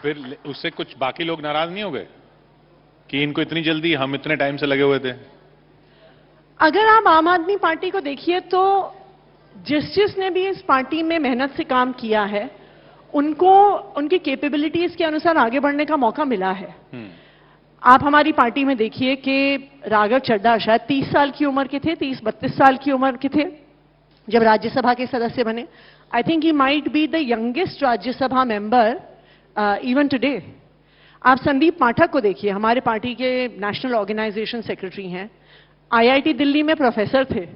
फिर उससे कुछ बाकी लोग नाराज नहीं हो गए कि इनको इतनी जल्दी, हम इतने टाइम से लगे हुए थे? अगर आप आम आदमी पार्टी को देखिए तो जिसने भी इस पार्टी में मेहनत से काम किया है, उनको उनकी कैपेबिलिटीज के अनुसार आगे बढ़ने का मौका मिला है। आप हमारी पार्टी में देखिए कि राघव चड्ढा शायद 30 साल की उम्र के थे, 30-32 साल की उम्र के थे जब राज्यसभा के सदस्य बने। I think he might be the youngest Rajya Sabha member even today. आप संदीप पाठक को देखिए, हमारे पार्टी के नेशनल ऑर्गेनाइजेशन सेक्रेटरी हैं, आईआईटी दिल्ली में प्रोफेसर थे।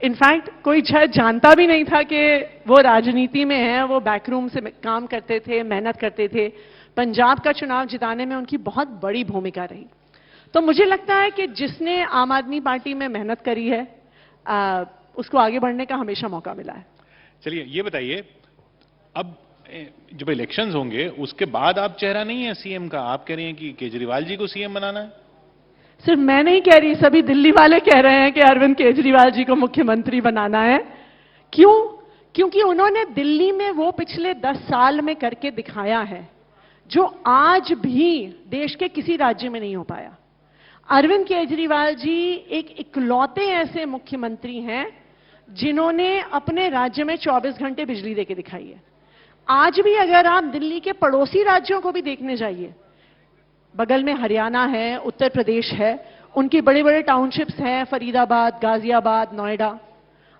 इनफैक्ट कोई शायद जानता भी नहीं था कि वो राजनीति में है, वो बैकरूम से काम करते थे, मेहनत करते थे। पंजाब का चुनाव जिताने में उनकी बहुत बड़ी भूमिका रही। तो मुझे लगता है कि जिसने आम आदमी पार्टी में मेहनत करी है, उसको आगे बढ़ने का हमेशा मौका मिला है। चलिए ये बताइए, अब जब इलेक्शंस होंगे उसके बाद आप चेहरा नहीं है सीएम का, आप कह रही हैं कि केजरीवाल जी को सीएम बनाना है? सिर्फ मैं नहीं कह रही, सभी दिल्ली वाले कह रहे हैं कि अरविंद केजरीवाल जी को मुख्यमंत्री बनाना है। क्यों? क्योंकि उन्होंने दिल्ली में वो पिछले 10 साल में करके दिखाया है जो आज भी देश के किसी राज्य में नहीं हो पाया। अरविंद केजरीवाल जी एक इकलौते ऐसे मुख्यमंत्री हैं जिन्होंने अपने राज्य में 24 घंटे बिजली देके दिखाई है। आज भी अगर आप दिल्ली के पड़ोसी राज्यों को भी देखने जाइए, बगल में हरियाणा है, उत्तर प्रदेश है, उनके बड़े बड़े टाउनशिप्स हैं, फरीदाबाद, गाजियाबाद, नोएडा।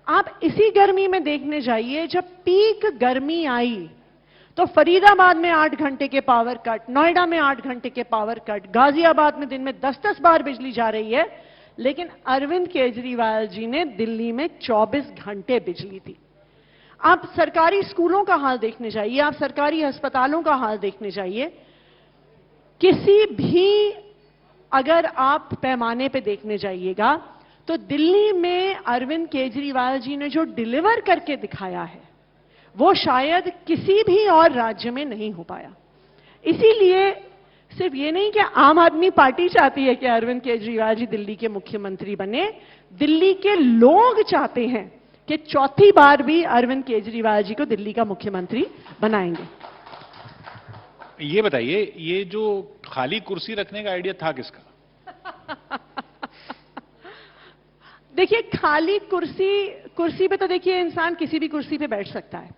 आप इसी गर्मी में देखने जाइए, जब पीक गर्मी आई तो फरीदाबाद में 8 घंटे के पावर कट, नोएडा में 8 घंटे के पावर कट, गाजियाबाद में दिन में 10-10 बार बिजली जा रही है, लेकिन अरविंद केजरीवाल जी ने दिल्ली में 24 घंटे बिजली दी। आप सरकारी स्कूलों का हाल देखने जाइए, आप सरकारी अस्पतालों का हाल देखने जाइए, किसी भी अगर आप पैमाने पे देखने जाइएगा तो दिल्ली में अरविंद केजरीवाल जी ने जो डिलीवर करके दिखाया है वो शायद किसी भी और राज्य में नहीं हो पाया। इसीलिए सिर्फ ये नहीं कि आम आदमी पार्टी चाहती है कि अरविंद केजरीवाल जी दिल्ली के मुख्यमंत्री बने, दिल्ली के लोग चाहते हैं कि चौथी बार भी अरविंद केजरीवाल जी को दिल्ली का मुख्यमंत्री बनाएंगे। ये बताइए, ये जो खाली कुर्सी रखने का आइडिया था किसका? देखिए, खाली कुर्सी पे तो देखिए इंसान किसी भी कुर्सी पे बैठ सकता है,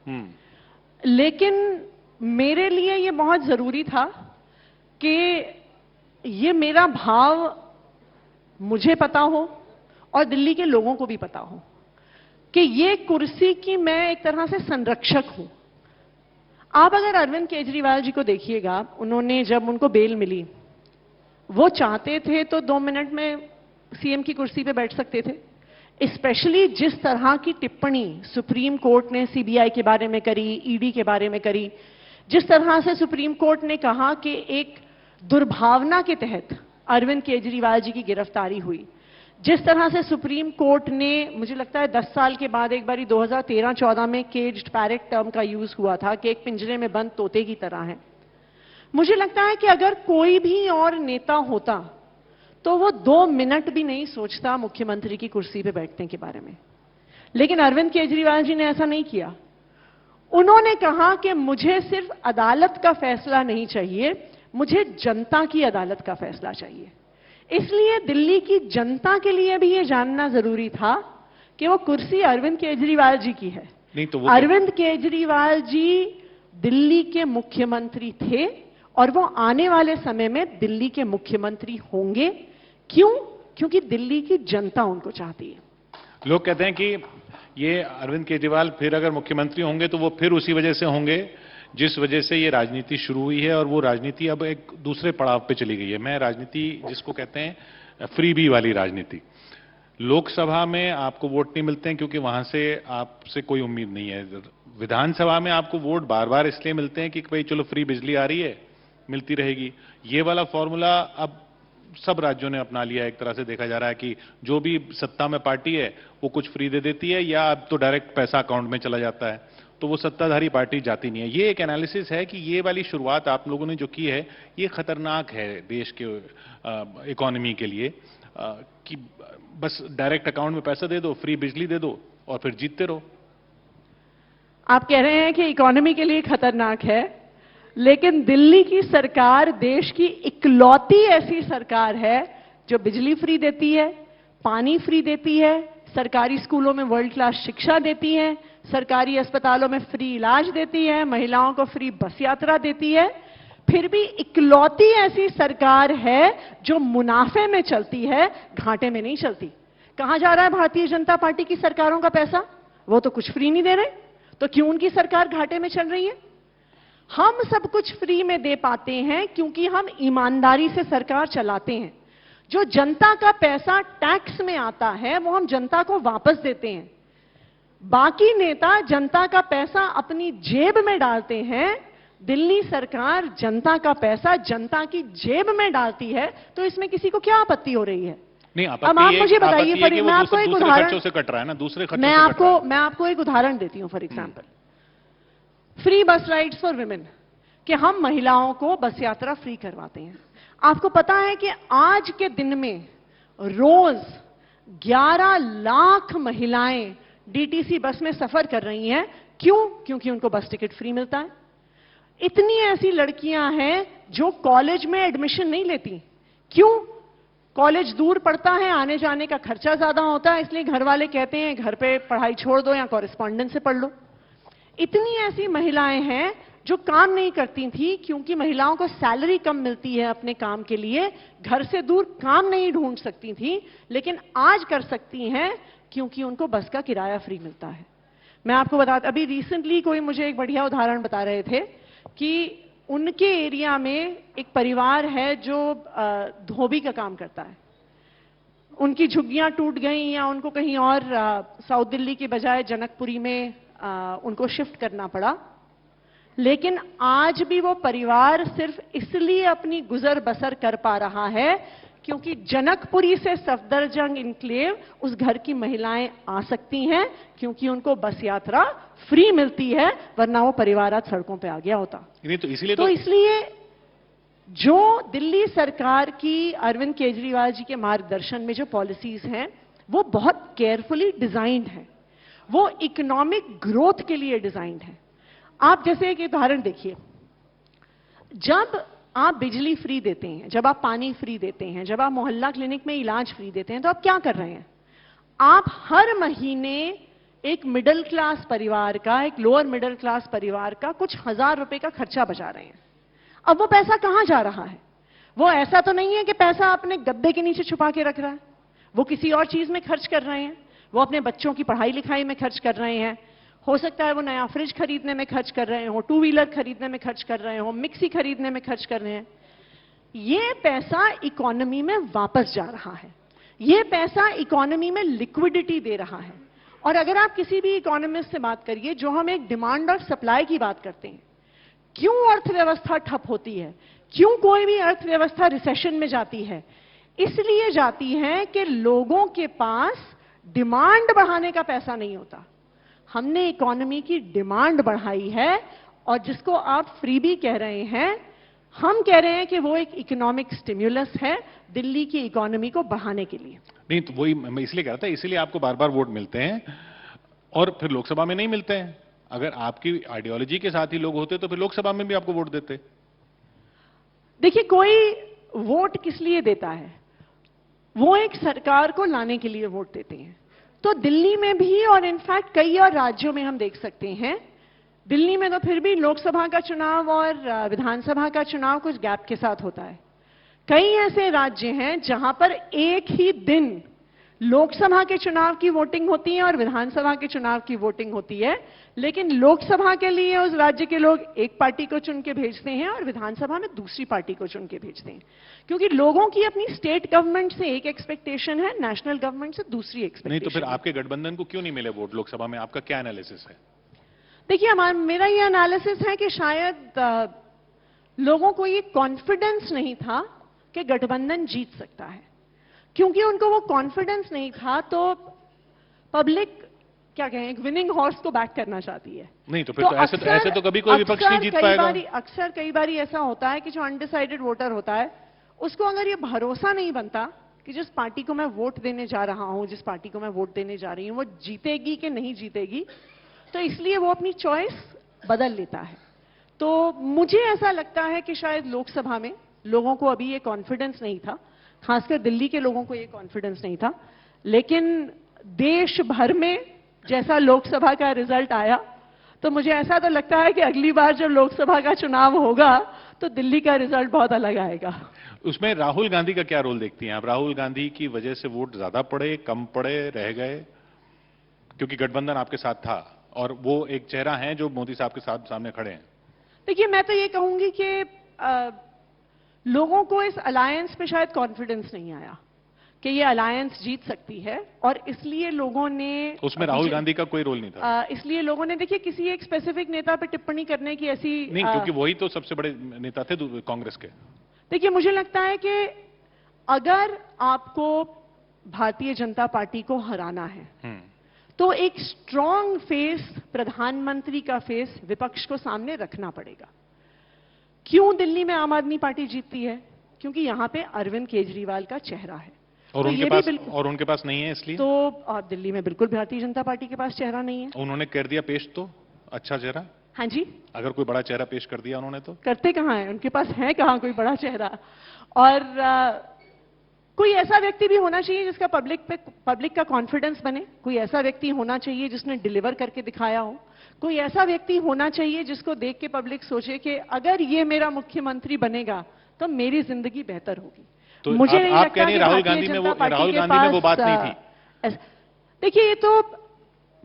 लेकिन मेरे लिए ये बहुत जरूरी था कि ये मेरा भाव मुझे पता हो और दिल्ली के लोगों को भी पता हो कि ये कुर्सी की मैं एक तरह से संरक्षक हूं। आप अगर अरविंद केजरीवाल जी को देखिएगा, उन्होंने जब उनको बेल मिली, वो चाहते थे तो 2 मिनट में सीएम की कुर्सी पे बैठ सकते थे। स्पेशली जिस तरह की टिप्पणी सुप्रीम कोर्ट ने सीबीआई के बारे में करी, ईडी के बारे में करी, जिस तरह से सुप्रीम कोर्ट ने कहा कि एक दुर्भावना के तहत अरविंद केजरीवाल जी की गिरफ्तारी हुई, जिस तरह से सुप्रीम कोर्ट ने, मुझे लगता है 10 साल के बाद एक बारी 2013-14 में केज्ड पैरेट टर्म का यूज हुआ था कि एक पिंजरे में बंद तोते की तरह है। मुझे लगता है कि अगर कोई भी और नेता होता तो वो 2 मिनट भी नहीं सोचता मुख्यमंत्री की कुर्सी पे बैठने के बारे में, लेकिन अरविंद केजरीवाल जी ने ऐसा नहीं किया। उन्होंने कहा कि मुझे सिर्फ अदालत का फैसला नहीं चाहिए, मुझे जनता की अदालत का फैसला चाहिए। इसलिए दिल्ली की जनता के लिए भी ये जानना जरूरी था कि वो कुर्सी अरविंद केजरीवाल जी की है। नहीं तो वो अरविंद केजरीवाल जी दिल्ली के मुख्यमंत्री थे और वो आने वाले समय में दिल्ली के मुख्यमंत्री होंगे। क्यों? क्योंकि दिल्ली की जनता उनको चाहती है। लोग कहते हैं कि ये अरविंद केजरीवाल फिर अगर मुख्यमंत्री होंगे तो वो फिर उसी वजह से होंगे जिस वजह से ये राजनीति शुरू हुई है, और वो राजनीति अब एक दूसरे पड़ाव पे चली गई है। मैं राजनीति जिसको कहते हैं फ्रीबी वाली राजनीति, लोकसभा में आपको वोट नहीं मिलते हैं क्योंकि वहां से आपसे कोई उम्मीद नहीं है। विधानसभा में आपको वोट बार बार इसलिए मिलते हैं कि भाई चलो फ्री बिजली आ रही है, मिलती रहेगी। ये वाला फॉर्मूला अब सब राज्यों ने अपना लिया है। एक तरह से देखा जा रहा है कि जो भी सत्ता में पार्टी है वो कुछ फ्री दे देती है, या अब तो डायरेक्ट पैसा अकाउंट में चला जाता है, तो वो सत्ताधारी पार्टी जाती नहीं है। ये एक एनालिसिस है कि ये वाली शुरुआत आप लोगों ने जो की है ये खतरनाक है देश के इकोनॉमी के लिए, कि बस डायरेक्ट अकाउंट में पैसा दे दो, फ्री बिजली दे दो और फिर जीतते रहो। आप कह रहे हैं कि इकोनॉमी के लिए खतरनाक है। लेकिन दिल्ली की सरकार देश की इकलौती ऐसी सरकार है जो बिजली फ्री देती है, पानी फ्री देती है, सरकारी स्कूलों में वर्ल्ड क्लास शिक्षा देती है, सरकारी अस्पतालों में फ्री इलाज देती है, महिलाओं को फ्री बस यात्रा देती है। फिर भी इकलौती ऐसी सरकार है जो मुनाफे में चलती है, घाटे में नहीं चलती। कहां जा रहा है भारतीय जनता पार्टी की सरकारों का पैसा? वो तो कुछ फ्री नहीं दे रहे, तो क्यों उनकी सरकार घाटे में चल रही है? हम सब कुछ फ्री में दे पाते हैं क्योंकि हम ईमानदारी से सरकार चलाते हैं। जो जनता का पैसा टैक्स में आता है वो हम जनता को वापस देते हैं। बाकी नेता जनता का पैसा अपनी जेब में डालते हैं, दिल्ली सरकार जनता का पैसा जनता की जेब में डालती है, तो इसमें किसी को क्या आपत्ति हो रही है? नहीं, अब आप मुझे बताइए, मैं आपको एक उदाहरण, खर्चों से कट रहा है ना, दूसरे खर्चों मैं आपको एक उदाहरण देती हूं। फॉर एग्जाम्पल, फ्री बस राइड्स फॉर विमेन, कि हम महिलाओं को बस यात्रा फ्री करवाते हैं। आपको पता है कि आज के दिन में रोज 11 लाख महिलाएं डीटीसी बस में सफर कर रही हैं। क्यों? क्योंकि उनको बस टिकट फ्री मिलता है। इतनी ऐसी लड़कियां हैं जो कॉलेज में एडमिशन नहीं लेती। क्यों? कॉलेज दूर पड़ता है, आने जाने का खर्चा ज्यादा होता है, इसलिए घर वाले कहते हैं घर पे पढ़ाई छोड़ दो या कॉरेस्पॉन्डेंस से पढ़ लो। इतनी ऐसी महिलाएं हैं जो काम नहीं करती थी क्योंकि महिलाओं को सैलरी कम मिलती है अपने काम के लिए, घर से दूर काम नहीं ढूंढ सकती थी, लेकिन आज कर सकती हैं क्योंकि उनको बस का किराया फ्री मिलता है। मैं आपको बता, अभी रिसेंटली कोई मुझे एक बढ़िया उदाहरण बता रहे थे कि उनके एरिया में एक परिवार है जो धोबी का काम करता है। उनकी झुग्गियां टूट गई या उनको कहीं और साउथ दिल्ली के बजाय जनकपुरी में उनको शिफ्ट करना पड़ा, लेकिन आज भी वो परिवार सिर्फ इसलिए अपनी गुजर बसर कर पा रहा है क्योंकि जनकपुरी से सफदरजंग इनक्लेव उस घर की महिलाएं आ सकती हैं क्योंकि उनको बस यात्रा फ्री मिलती है, वरना वो परिवार आज सड़कों पे आ गया होता। नहीं तो इसलिए जो दिल्ली सरकार की, अरविंद केजरीवाल जी के मार्गदर्शन में जो पॉलिसीज हैं वो बहुत केयरफुली डिजाइंड है, वो इकोनॉमिक ग्रोथ के लिए डिजाइंड है। आप जैसे एक उदाहरण देखिए, जब आप बिजली फ्री देते हैं, जब आप पानी फ्री देते हैं, जब आप मोहल्ला क्लिनिक में इलाज फ्री देते हैं, तो आप क्या कर रहे हैं? आप हर महीने एक मिडिल क्लास परिवार का, एक लोअर मिडिल क्लास परिवार का कुछ हजार रुपए का खर्चा बचा रहे हैं। अब वो पैसा कहां जा रहा है? वो ऐसा तो नहीं है कि पैसा अपने गद्दे के नीचे छुपा के रख रहा है, वो किसी और चीज में खर्च कर रहे हैं। वो अपने बच्चों की पढ़ाई लिखाई में खर्च कर रहे हैं, हो सकता है वो नया फ्रिज खरीदने में खर्च कर रहे हो, 2 व्हीलर खरीदने में खर्च कर रहे हो, मिक्सी खरीदने में खर्च कर रहे हैं। ये पैसा इकोनॉमी में वापस जा रहा है, ये पैसा इकोनॉमी में लिक्विडिटी दे रहा है। और अगर आप किसी भी इकोनॉमिस्ट से बात करिए, जो हम एक डिमांड और सप्लाई की बात करते हैं, क्यों अर्थव्यवस्था ठप होती है, क्यों कोई भी अर्थव्यवस्था रिसेशन में जाती है? इसलिए जाती है कि लोगों के पास डिमांड बढ़ाने का पैसा नहीं होता। हमने इकोनॉमी की डिमांड बढ़ाई है, और जिसको आप फ्री भी कह रहे हैं, हम कह रहे हैं कि वो एक इकोनॉमिक स्टिम्युलस है दिल्ली की इकोनॉमी को बढ़ाने के लिए। नहीं तो वही मैं इसलिए कह रहा था, इसीलिए आपको बार बार वोट मिलते हैं और फिर लोकसभा में नहीं मिलते हैं। अगर आपकी आइडियोलॉजी के साथ ही लोग होते तो फिर लोकसभा में भी आपको वोट देते। देखिए, कोई वोट किस लिए देता है? वो एक सरकार को लाने के लिए वोट देते हैं। तो दिल्ली में भी, और इनफैक्ट कई और राज्यों में हम देख सकते हैं, दिल्ली में तो फिर भी लोकसभा का चुनाव और विधानसभा का चुनाव कुछ गैप के साथ होता है। कई ऐसे राज्य हैं जहां पर एक ही दिन लोकसभा के चुनाव की वोटिंग होती है और विधानसभा के चुनाव की वोटिंग होती है, लेकिन लोकसभा के लिए उस राज्य के लोग एक पार्टी को चुन के भेजते हैं और विधानसभा में दूसरी पार्टी को चुन के भेजते हैं, क्योंकि लोगों की अपनी स्टेट गवर्नमेंट से एक एक्सपेक्टेशन है, नेशनल गवर्नमेंट से दूसरी एक्सपेक्टेशन। नहीं तो फिर आपके गठबंधन को क्यों नहीं मिले वोट लोकसभा में? आपका क्या एनालिसिस है? देखिए, मेरा ये एनालिसिस है कि शायद लोगों को ये कॉन्फिडेंस नहीं था कि गठबंधन जीत सकता है। क्योंकि उनको वो कॉन्फिडेंस नहीं था, तो पब्लिक क्या कहें, एक विनिंग हॉर्स को बैक करना चाहती है। नहीं तो फिर तो ऐसे तो कभी कोई विपक्ष नहीं जीत पाएगा। अक्सर कई बार ऐसा होता है कि जो अनडिसाइडेड वोटर होता है, उसको अगर ये भरोसा नहीं बनता कि जिस पार्टी को मैं वोट देने जा रहा हूं, जिस पार्टी को मैं वोट देने जा रही हूं, वो जीतेगी कि नहीं जीतेगी, तो इसलिए वो अपनी चॉइस बदल लेता है। तो मुझे ऐसा लगता है कि शायद लोकसभा में लोगों को अभी ये कॉन्फिडेंस नहीं था, खासकर दिल्ली के लोगों को ये कॉन्फिडेंस नहीं था, लेकिन देश भर में जैसा लोकसभा का रिजल्ट आया, तो मुझे ऐसा तो लगता है कि अगली बार जब लोकसभा का चुनाव होगा तो दिल्ली का रिजल्ट बहुत अलग आएगा। उसमें राहुल गांधी का क्या रोल देखती हैं आप? राहुल गांधी की वजह से वोट ज्यादा पड़े, कम पड़े, रह गए? क्योंकि गठबंधन आपके साथ था और वो एक चेहरा है जो मोदी साहब के साथ सामने खड़े हैं। देखिए, मैं तो ये कहूंगी कि लोगों को इस अलायंस पे शायद कॉन्फिडेंस नहीं आया कि ये अलायंस जीत सकती है, और इसलिए लोगों ने उसमें राहुल गांधी का कोई रोल नहीं था। इसलिए लोगों ने, देखिए, किसी एक स्पेसिफिक नेता पे टिप्पणी करने की ऐसी नहीं, क्योंकि वही तो सबसे बड़े नेता थे कांग्रेस के। देखिए, मुझे लगता है कि अगर आपको भारतीय जनता पार्टी को हराना है तो एक स्ट्रांग फेस, प्रधानमंत्री का फेस विपक्ष को सामने रखना पड़ेगा। क्यों दिल्ली में आम आदमी पार्टी जीतती है? क्योंकि यहां पे अरविंद केजरीवाल का चेहरा है, और तो उनके पास नहीं है, इसलिए तो दिल्ली में बिल्कुल भारतीय जनता पार्टी के पास चेहरा नहीं है। उन्होंने कर दिया पेश, तो अच्छा चेहरा। हाँ जी, अगर कोई बड़ा चेहरा पेश कर दिया उन्होंने, तो करते कहां है, उनके पास है कहां कोई बड़ा चेहरा। और कोई ऐसा व्यक्ति भी होना चाहिए जिसका पब्लिक का कॉन्फिडेंस बने, कोई ऐसा व्यक्ति होना चाहिए जिसने डिलीवर करके दिखाया हो, कोई ऐसा व्यक्ति होना चाहिए जिसको देख के पब्लिक सोचे कि अगर ये मेरा मुख्यमंत्री बनेगा तो मेरी जिंदगी बेहतर होगी। तो मुझे नहीं आप लगता कह रही कि राहुल भारतीय गांधी में जनता पार्टी राहुल के गांधी में वो बात पास, नहीं थी। देखिए, ये तो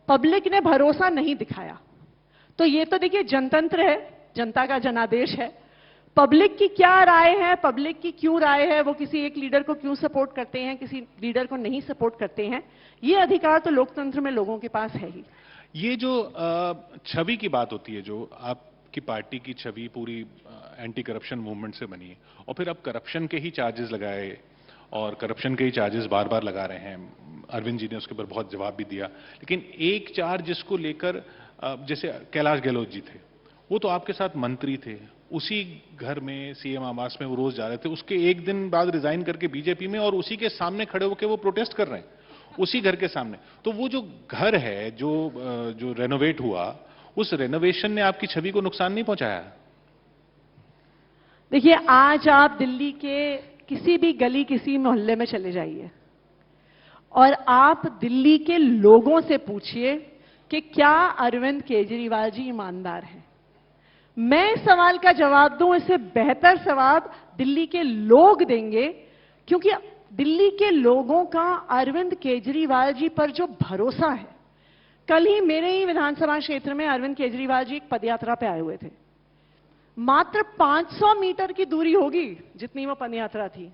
पब्लिक ने भरोसा नहीं दिखाया, तो ये तो देखिए जनतंत्र है, जनता का जनादेश है। पब्लिक की क्या राय है, पब्लिक की क्यों राय है, वो किसी एक लीडर को क्यों सपोर्ट करते हैं, किसी लीडर को नहीं सपोर्ट करते हैं, ये अधिकार तो लोकतंत्र में लोगों के पास है ही। ये जो छवि की बात होती है, जो आपकी पार्टी की छवि पूरी एंटी करप्शन मूवमेंट से बनी है, और फिर अब करप्शन के ही चार्जेस लगाए और करप्शन के ही चार्जेस बार बार लगा रहे हैं। अरविंद जी ने उसके ऊपर बहुत जवाब भी दिया, लेकिन एक चार्ज जिसको लेकर जैसे कैलाश गहलोत जी थे, वो तो आपके साथ मंत्री थे, उसी घर में सीएम आवास में वो रोज जा रहे थे, उसके एक दिन बाद रिजाइन करके बीजेपी में, और उसी के सामने खड़े होकर वो प्रोटेस्ट कर रहे हैं, उसी घर के सामने। तो वो जो घर है जो रेनोवेट हुआ, उस रेनोवेशन ने आपकी छवि को नुकसान नहीं पहुंचाया? देखिए, आज आप दिल्ली के किसी भी गली, किसी मोहल्ले में चले जाइए और आप दिल्ली के लोगों से पूछिए कि क्या अरविंद केजरीवाल जी ईमानदार हैं। मैं इस सवाल का जवाब दूं, इससे बेहतर जवाब दिल्ली के लोग देंगे, क्योंकि दिल्ली के लोगों का अरविंद केजरीवाल जी पर जो भरोसा है। कल ही मेरे ही विधानसभा क्षेत्र में अरविंद केजरीवाल जी एक पदयात्रा पे आए हुए थे। मात्र 500 मीटर की दूरी होगी जितनी वो पदयात्रा थी,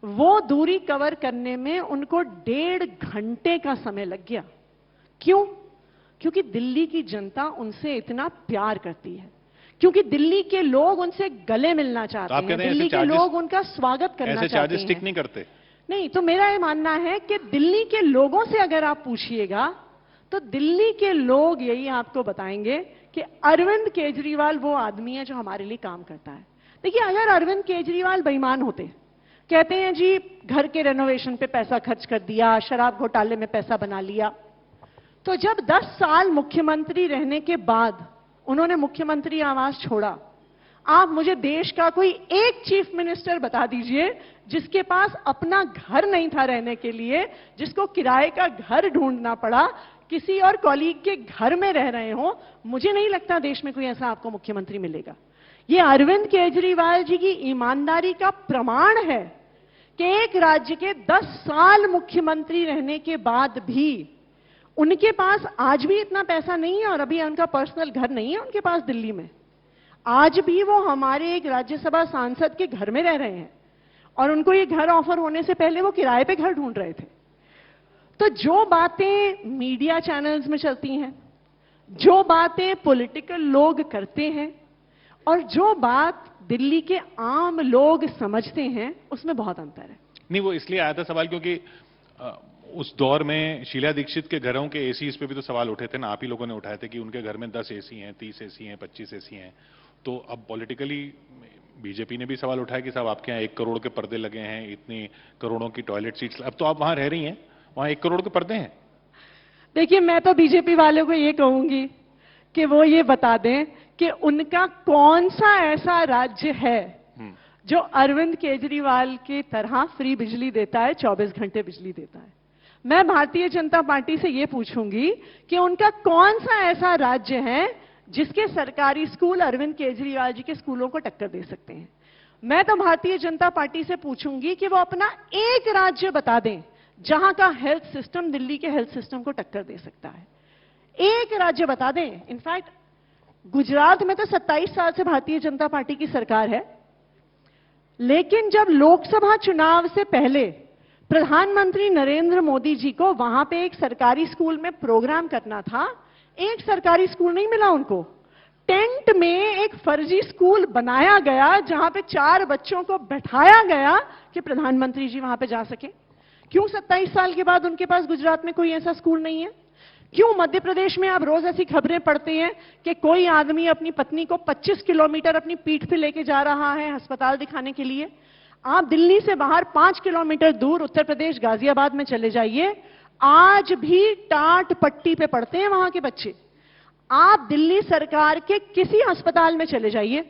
वो दूरी कवर करने में उनको 1.5 घंटे का समय लग गया। क्यों? क्योंकि दिल्ली की जनता उनसे इतना प्यार करती है, क्योंकि दिल्ली के लोग उनसे गले मिलना चाहते हैं, दिल्ली के लोग उनका स्वागत करना चाहते हैं। ऐसे चार्जेस स्टिक नहीं करते? नहीं, तो मेरा ये मानना है कि दिल्ली के लोगों से अगर आप पूछिएगा तो दिल्ली के लोग यही आपको बताएंगे कि अरविंद केजरीवाल वो आदमी है जो हमारे लिए काम करता है। देखिए, अगर अरविंद केजरीवाल बेईमान होते, कहते हैं जी घर के रेनोवेशन पे पैसा खर्च कर दिया, शराब घोटाले में पैसा बना लिया, तो जब 10 साल मुख्यमंत्री रहने के बाद उन्होंने मुख्यमंत्री आवास छोड़ा, आप मुझे देश का कोई एक चीफ मिनिस्टर बता दीजिए जिसके पास अपना घर नहीं था रहने के लिए, जिसको किराए का घर ढूंढना पड़ा, किसी और कॉलीग के घर में रह रहे हो। मुझे नहीं लगता देश में कोई ऐसा आपको मुख्यमंत्री मिलेगा। ये अरविंद केजरीवाल जी की ईमानदारी का प्रमाण है कि एक राज्य के 10 साल मुख्यमंत्री रहने के बाद भी उनके पास आज भी इतना पैसा नहीं है, और अभी उनका पर्सनल घर नहीं है उनके पास दिल्ली में। आज भी वो हमारे एक राज्यसभा सांसद के घर में रह रहे हैं, और उनको ये घर ऑफर होने से पहले वो किराए पे घर ढूंढ रहे थे। तो जो बातें मीडिया चैनल्स में चलती हैं, जो बातें पॉलिटिकल लोग करते हैं, और जो बात दिल्ली के आम लोग समझते हैं, उसमें बहुत अंतर है। नहीं, वो इसलिए आया था सवाल क्योंकि उस दौर में शीला दीक्षित के घरों के एसी पे भी तो सवाल उठे थे ना, आप ही लोगों ने उठाए थे कि उनके घर में 10 एसी हैं, 30 एसी हैं, 25 एसी हैं। तो अब पॉलिटिकली बीजेपी ने भी सवाल उठाया कि साहब आपके यहाँ 1 करोड़ के पर्दे लगे हैं, इतनी करोड़ों की टॉयलेट सीट्स, अब तो आप वहां रह रही हैं, वहां 1 करोड़ के पर्दे हैं। देखिए, मैं तो बीजेपी वालों को ये कहूंगी कि वो ये बता दें कि उनका कौन सा ऐसा राज्य है जो अरविंद केजरीवाल की तरह फ्री बिजली देता है, 24 घंटे बिजली देता है। मैं भारतीय जनता पार्टी से यह पूछूंगी कि उनका कौन सा ऐसा राज्य है जिसके सरकारी स्कूल अरविंद केजरीवाल जी के स्कूलों को टक्कर दे सकते हैं। मैं तो भारतीय जनता पार्टी से पूछूंगी कि वो अपना एक राज्य बता दें जहां का हेल्थ सिस्टम दिल्ली के हेल्थ सिस्टम को टक्कर दे सकता है। एक राज्य बता दें। इनफैक्ट गुजरात में तो 27 साल से भारतीय जनता पार्टी की सरकार है, लेकिन जब लोकसभा चुनाव से पहले प्रधानमंत्री नरेंद्र मोदी जी को वहां पे एक सरकारी स्कूल में प्रोग्राम करना था, एक सरकारी स्कूल नहीं मिला उनको। टेंट में एक फर्जी स्कूल बनाया गया जहां पे 4 बच्चों को बैठाया गया कि प्रधानमंत्री जी वहां पे जा सके। क्यों 27 साल के बाद उनके पास गुजरात में कोई ऐसा स्कूल नहीं है? क्यों मध्य प्रदेश में आप रोज ऐसी खबरें पढ़ते हैं कि कोई आदमी अपनी पत्नी को 25 किलोमीटर अपनी पीठ पे लेके जा रहा है अस्पताल दिखाने के लिए? आप दिल्ली से बाहर 5 किलोमीटर दूर उत्तर प्रदेश गाजियाबाद में चले जाइए, आज भी टाट पट्टी पे पड़ते हैं वहां के बच्चे। आप दिल्ली सरकार के किसी अस्पताल में चले जाइए,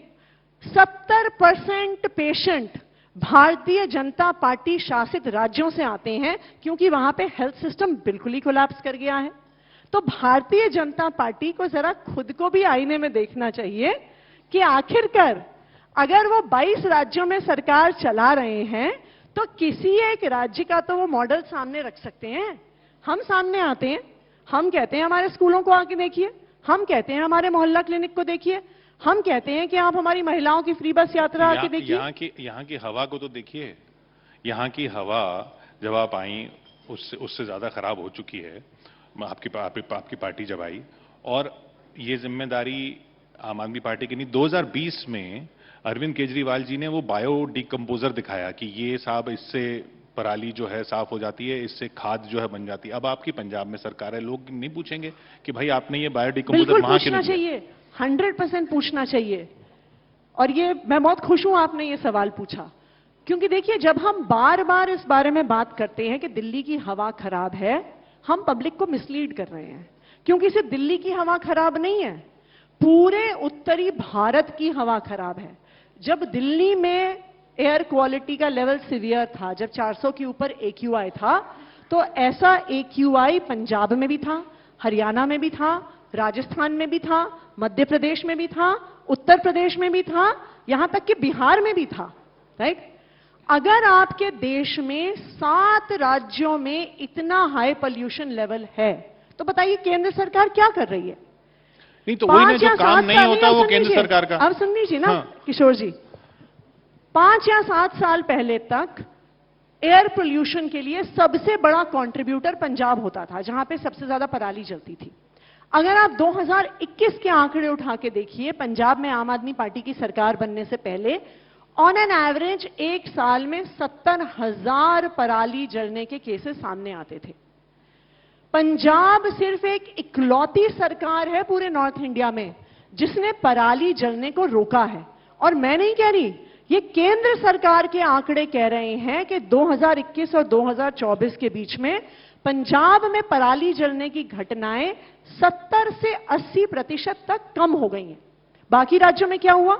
70% पेशेंट भारतीय जनता पार्टी शासित राज्यों से आते हैं, क्योंकि वहां पे हेल्थ सिस्टम बिल्कुल ही कोलैप्स कर गया है। तो भारतीय जनता पार्टी को जरा खुद को भी आईने में देखना चाहिए कि आखिरकार अगर वो 22 राज्यों में सरकार चला रहे हैं तो किसी एक राज्य का तो वो मॉडल सामने रख सकते हैं। हम सामने आते हैं, हम कहते हैं हमारे स्कूलों को आके देखिए, हम कहते हैं हमारे मोहल्ला क्लिनिक को देखिए, हम कहते हैं कि आप हमारी महिलाओं की फ्री बस यात्रा आके देखिए। यहाँ की हवा को तो देखिए। यहाँ की हवा जब आप आई उससे ज्यादा खराब हो चुकी है आपकी पार्टी जब आई। और ये जिम्मेदारी आम आदमी पार्टी की नहीं। 2020 में अरविंद केजरीवाल जी ने वो बायो डिकम्पोजर दिखाया कि ये साहब इससे पराली जो है साफ हो जाती है, इससे खाद जो है बन जाती है। अब आपकी पंजाब में सरकार है, लोग नहीं पूछेंगे कि भाई आपने ये बायो डिकम्पोजर वहां क्यों नहीं चाहिए? 100% पूछना चाहिए। और ये मैं बहुत खुश हूं आपने ये सवाल पूछा, क्योंकि देखिए जब हम बार बार इस बारे में बात करते हैं कि दिल्ली की हवा खराब है, हम पब्लिक को मिसलीड कर रहे हैं। क्योंकि सिर्फ दिल्ली की हवा खराब नहीं है, पूरे उत्तरी भारत की हवा खराब है। जब दिल्ली में एयर क्वालिटी का लेवल सीवियर था, जब 400 के ऊपर AQI था, तो ऐसा AQI पंजाब में भी था, हरियाणा में भी था, राजस्थान में भी था, मध्य प्रदेश में भी था, उत्तर प्रदेश में भी था, यहां तक कि बिहार में भी था। राइट? अगर आपके देश में 7 राज्यों में इतना हाई पोल्यूशन लेवल है, तो बताइए केंद्र सरकार क्या कर रही है? नहीं तो वही ना, जो काम नहीं होता वो केंद्र सरकार का। अब सुन लीजिए ना किशोर जी, 5 या 7 साल पहले तक एयर पोल्यूशन के लिए सबसे बड़ा कंट्रीब्यूटर पंजाब होता था, जहां पे सबसे ज्यादा पराली जलती थी। अगर आप 2021 के आंकड़े उठा के देखिए, पंजाब में आम आदमी पार्टी की सरकार बनने से पहले ऑन एन एवरेज एक साल में 70,000 पराली जलने के केसेस सामने आते थे। पंजाब सिर्फ एक इकलौती सरकार है पूरे नॉर्थ इंडिया में जिसने पराली जलने को रोका है। और मैं नहीं कह रही, ये केंद्र सरकार के आंकड़े कह रहे हैं कि 2021 और 2024 के बीच में पंजाब में पराली जलने की घटनाएं 70 से 80% तक कम हो गई हैं। बाकी राज्यों में क्या हुआ?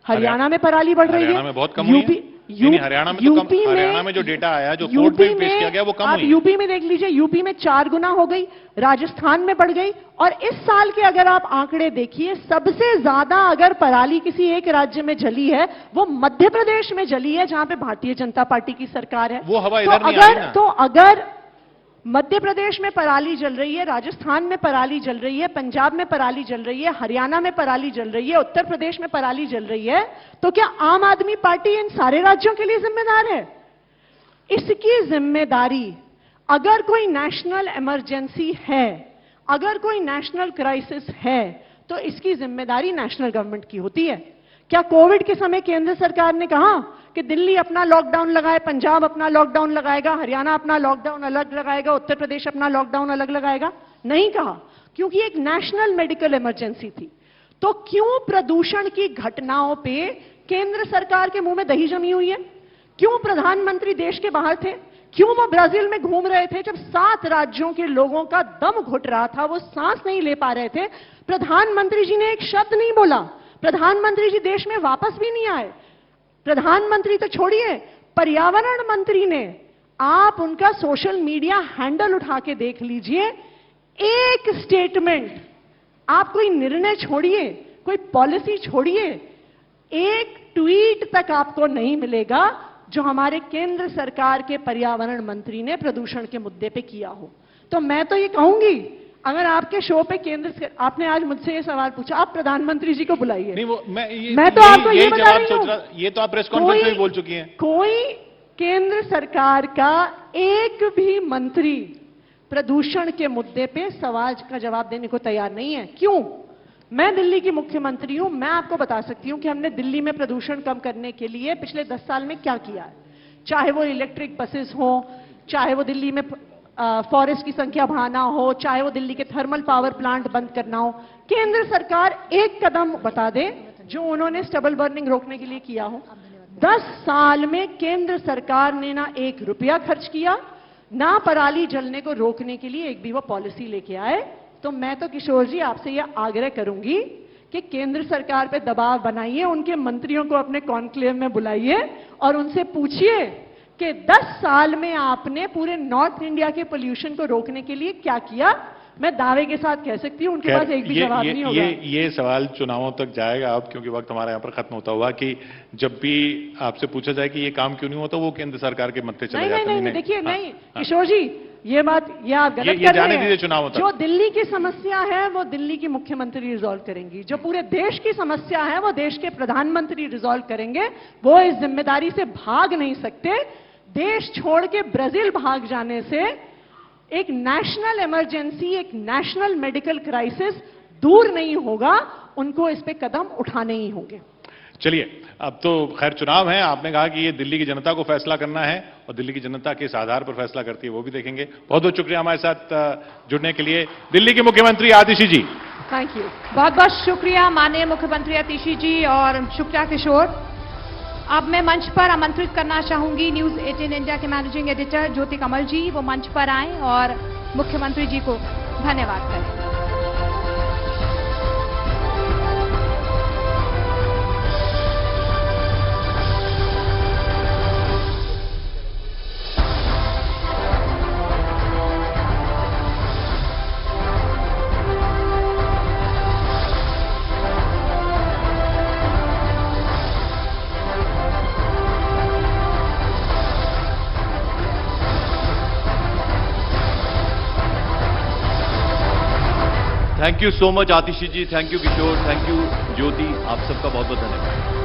हरियाणा में पराली बढ़ रही है, हरियाणा में बहुत कम हुई है। हरियाणा में तो कम, हरियाणा में जो डेटा आया, जो कोर्ट में पेश किया गया, वो कम हुई। आप यूपी में देख लीजिए, यूपी में 4 गुना हो गई, राजस्थान में बढ़ गई। और इस साल के अगर आप आंकड़े देखिए, सबसे ज्यादा अगर पराली किसी एक राज्य में जली है वो मध्य प्रदेश में जली है, जहां पे भारतीय जनता पार्टी की सरकार है। वो हवा इधर नहीं आ रही ना। तो अगर मध्य प्रदेश में पराली जल रही है, राजस्थान में पराली जल रही है, पंजाब में पराली जल रही है, हरियाणा में पराली जल रही है, उत्तर प्रदेश में पराली जल रही है, तो क्या आम आदमी पार्टी इन सारे राज्यों के लिए जिम्मेदार है? इसकी जिम्मेदारी, अगर कोई नेशनल इमरजेंसी है, अगर कोई नेशनल क्राइसिस है, तो इसकी जिम्मेदारी नेशनल गवर्नमेंट की होती है। क्या कोविड के समय केंद्र सरकार ने कहा कि दिल्ली अपना लॉकडाउन लगाए, पंजाब अपना लॉकडाउन लगाएगा, हरियाणा अपना लॉकडाउन अलग लगाएगा, उत्तर प्रदेश अपना लॉकडाउन अलग लगाएगा? नहीं कहा, क्योंकि एक नेशनल मेडिकल इमरजेंसी थी। तो क्यों प्रदूषण की घटनाओं पे केंद्र सरकार के मुंह में दही जमी हुई है? क्यों प्रधानमंत्री देश के बाहर थे? क्यों वो ब्राजील में घूम रहे थे जब 7 राज्यों के लोगों का दम घुट रहा था, वो सांस नहीं ले पा रहे थे? प्रधानमंत्री जी ने एक शब्द नहीं बोला। प्रधानमंत्री जी देश में वापस भी नहीं आए। प्रधानमंत्री तो छोड़िए, पर्यावरण मंत्री ने, आप उनका सोशल मीडिया हैंडल उठा के देख लीजिए, एक स्टेटमेंट, आप कोई निर्णय छोड़िए, कोई पॉलिसी छोड़िए, एक ट्वीट तक आपको नहीं मिलेगा जो हमारे केंद्र सरकार के पर्यावरण मंत्री ने प्रदूषण के मुद्दे पे किया हो। तो मैं तो ये कहूंगी, अगर आपके शो पे आपने आज मुझसे ये सवाल पूछा, आप प्रधानमंत्री जी को बुलाइए। नहीं, वो मैं तो आपको ये बता रही हूं, ये तो आप प्रेस कॉन्फ्रेंस में भी बोल चुकी हैं। कोई केंद्र सरकार का एक भी मंत्री प्रदूषण के मुद्दे पे सवाल का जवाब देने को तैयार नहीं है। क्यों? मैं दिल्ली की मुख्यमंत्री हूं, मैं आपको बता सकती हूं कि हमने दिल्ली में प्रदूषण कम करने के लिए पिछले 10 साल में क्या किया है। चाहे वो इलेक्ट्रिक बसेस हो, चाहे वो दिल्ली में फॉरेस्ट की संख्या बढ़ाना हो, चाहे वो दिल्ली के थर्मल पावर प्लांट बंद करना हो। केंद्र सरकार एक कदम बता दे जो उन्होंने स्टबल बर्निंग रोकने के लिए किया हो। 10 साल में केंद्र सरकार ने ना 1 रुपया खर्च किया, ना पराली जलने को रोकने के लिए एक भी वो पॉलिसी लेके आए। तो मैं तो किशोर जी आपसे यह आग्रह करूंगी कि केंद्र सरकार पे दबाव बनाइए, उनके मंत्रियों को अपने कॉन्क्लेव में बुलाइए और उनसे पूछिए कि 10 साल में आपने पूरे नॉर्थ इंडिया के पोल्यूशन को रोकने के लिए क्या किया। मैं दावे के साथ कह सकती हूं उनके पास एक भी जवाब नहीं होगा। ये सवाल चुनावों तक जाएगा अब, क्योंकि वक्त हमारा यहाँ पर खत्म होता हुआ कि जब भी आपसे पूछा जाए कि ये काम क्यों नहीं होता, वो केंद्र सरकार के मत्थे चले जाते हैं। नहीं, देखिए, नहीं किशोर जी, ये बात ये आप गलत कर रहे हैं। चुनाव जो दिल्ली की समस्या है वो दिल्ली की मुख्यमंत्री रिजॉल्व करेंगी, जो पूरे देश की समस्या है वो देश के प्रधानमंत्री रिजॉल्व करेंगे। वो इस जिम्मेदारी से भाग नहीं सकते। देश छोड़ के ब्राजील भाग जाने से एक नेशनल इमरजेंसी, एक नेशनल मेडिकल क्राइसिस दूर नहीं होगा। उनको इस पे कदम उठाने ही होंगे। चलिए, अब तो खैर चुनाव है, आपने कहा कि ये दिल्ली की जनता को फैसला करना है और दिल्ली की जनता किस आधार पर फैसला करती है वो भी देखेंगे। बहुत बहुत शुक्रिया हमारे साथ जुड़ने के लिए दिल्ली के मुख्यमंत्री आतिशी जी। थैंक यू, बहुत बहुत शुक्रिया माननीय मुख्यमंत्री आतिशी जी और शुक्रिया किशोर। अब मैं मंच पर आमंत्रित करना चाहूंगी न्यूज 18 इंडिया के मैनेजिंग एडिटर ज्योति कमल जी, वो मंच पर आए और मुख्यमंत्री जी को धन्यवाद करें। Thank you so much Atishi ji, thank you Kishore, thank you Jyoti, आप सबका बहुत बहुत धन्यवाद।